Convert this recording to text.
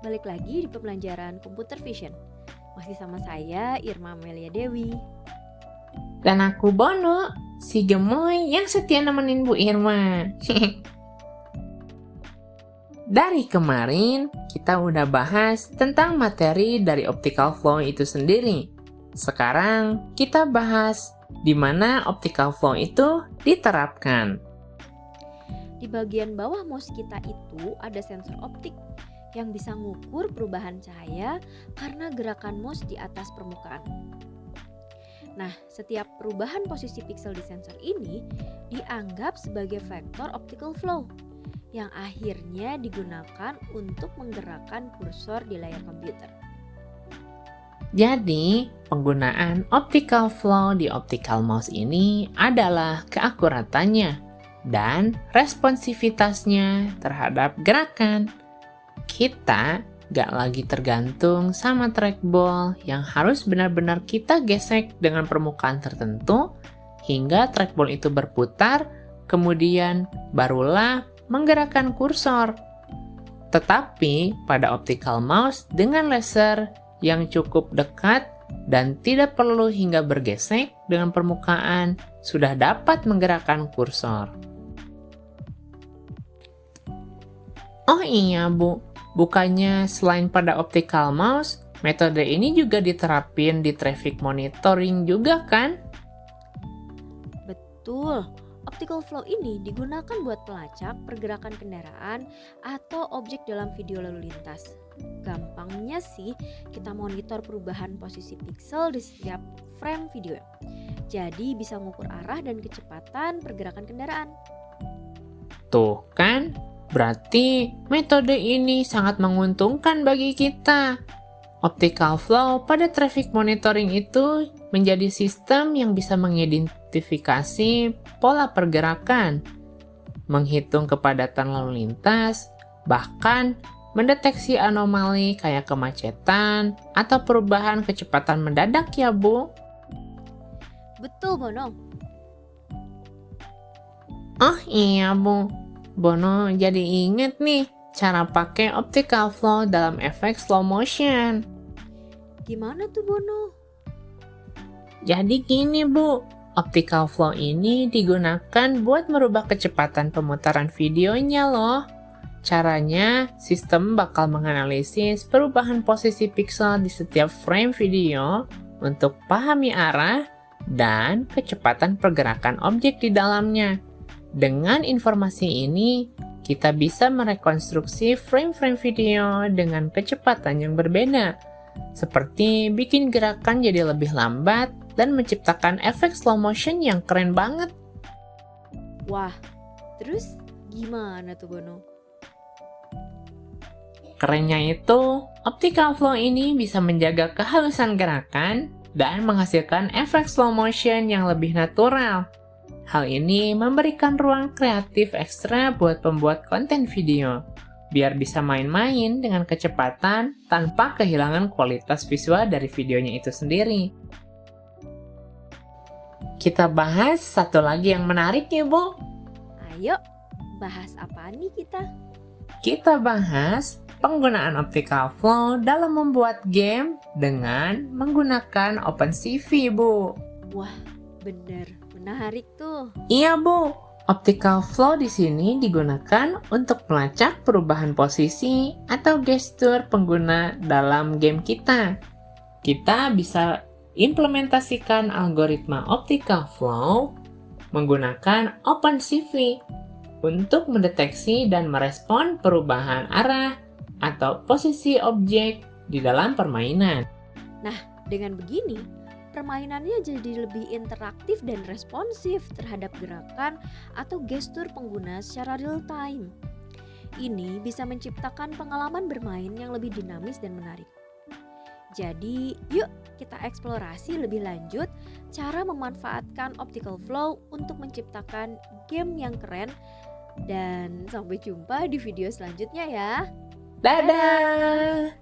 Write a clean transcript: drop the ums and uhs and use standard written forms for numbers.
balik lagi di pembelajaran Computer Vision. Masih sama saya, Irma Amelia Dewi. Dan aku Bono, si gemoy yang setia nemenin Bu Irma. Dari kemarin, kita udah bahas tentang materi dari optical flow itu sendiri. Sekarang, kita bahas di mana optical flow itu diterapkan. Di bagian bawah mouse kita itu ada sensor optik yang bisa mengukur perubahan cahaya karena gerakan mouse di atas permukaan. Nah, setiap perubahan posisi piksel di sensor ini dianggap sebagai vektor optical flow yang akhirnya digunakan untuk menggerakkan kursor di layar komputer. Jadi, penggunaan optical flow di optical mouse ini adalah keakuratannya dan responsivitasnya terhadap gerakan. Kita gak lagi tergantung sama trackball yang harus benar-benar kita gesek dengan permukaan tertentu hingga trackball itu berputar, kemudian barulah menggerakkan kursor. Tetapi pada optical mouse dengan laser yang cukup dekat dan tidak perlu hingga bergesek dengan permukaan sudah dapat menggerakkan kursor. Oh iya Bu, bukannya selain pada optical mouse, metode ini juga diterapin di traffic monitoring juga kan? Betul, optical flow ini digunakan buat pelacak pergerakan kendaraan atau objek dalam video lalu lintas. Gampangnya sih, kita monitor perubahan posisi piksel di setiap frame video. Jadi bisa mengukur arah dan kecepatan pergerakan kendaraan. Tuh kan, berarti metode ini sangat menguntungkan bagi kita. Optical flow pada traffic monitoring itu menjadi sistem yang bisa mengidentifikasi pola pergerakan, menghitung kepadatan lalu lintas, bahkan mendeteksi anomali kayak kemacetan atau perubahan kecepatan mendadak ya Bu. Betul Bono. Oh iya Bu, Bono jadi inget nih cara pakai optical flow dalam efek slow motion. Gimana tuh Bono? Jadi gini Bu, optical flow ini digunakan buat merubah kecepatan pemutaran videonya loh. Caranya, sistem bakal menganalisis perubahan posisi piksel di setiap frame video untuk pahami arah dan kecepatan pergerakan objek di dalamnya. Dengan informasi ini, kita bisa merekonstruksi frame-frame video dengan kecepatan yang berbeda, seperti bikin gerakan jadi lebih lambat dan menciptakan efek slow motion yang keren banget. Wah, terus gimana tuh Bono? Kerennya itu, optical flow ini bisa menjaga kehalusan gerakan dan menghasilkan efek slow motion yang lebih natural. Hal ini memberikan ruang kreatif ekstra buat pembuat konten video, biar bisa main-main dengan kecepatan tanpa kehilangan kualitas visual dari videonya itu sendiri. Kita bahas satu lagi yang menarik ya Bu. Ayo, bahas apa nih kita? Kita bahas penggunaan optical flow dalam membuat game dengan menggunakan OpenCV, Bu. Wah, bener, menarik tuh. Iya, Bu. Optical flow di sini digunakan untuk melacak perubahan posisi atau gestur pengguna dalam game kita. Kita bisa implementasikan algoritma optical flow menggunakan OpenCV untuk mendeteksi dan merespon perubahan arah atau posisi objek di dalam permainan. Nah, dengan begini, permainannya jadi lebih interaktif dan responsif terhadap gerakan atau gestur pengguna secara real time. Ini bisa menciptakan pengalaman bermain yang lebih dinamis dan menarik. Jadi, yuk kita eksplorasi lebih lanjut cara memanfaatkan optical flow untuk menciptakan game yang keren. Dan sampai jumpa di video selanjutnya ya. Dadah!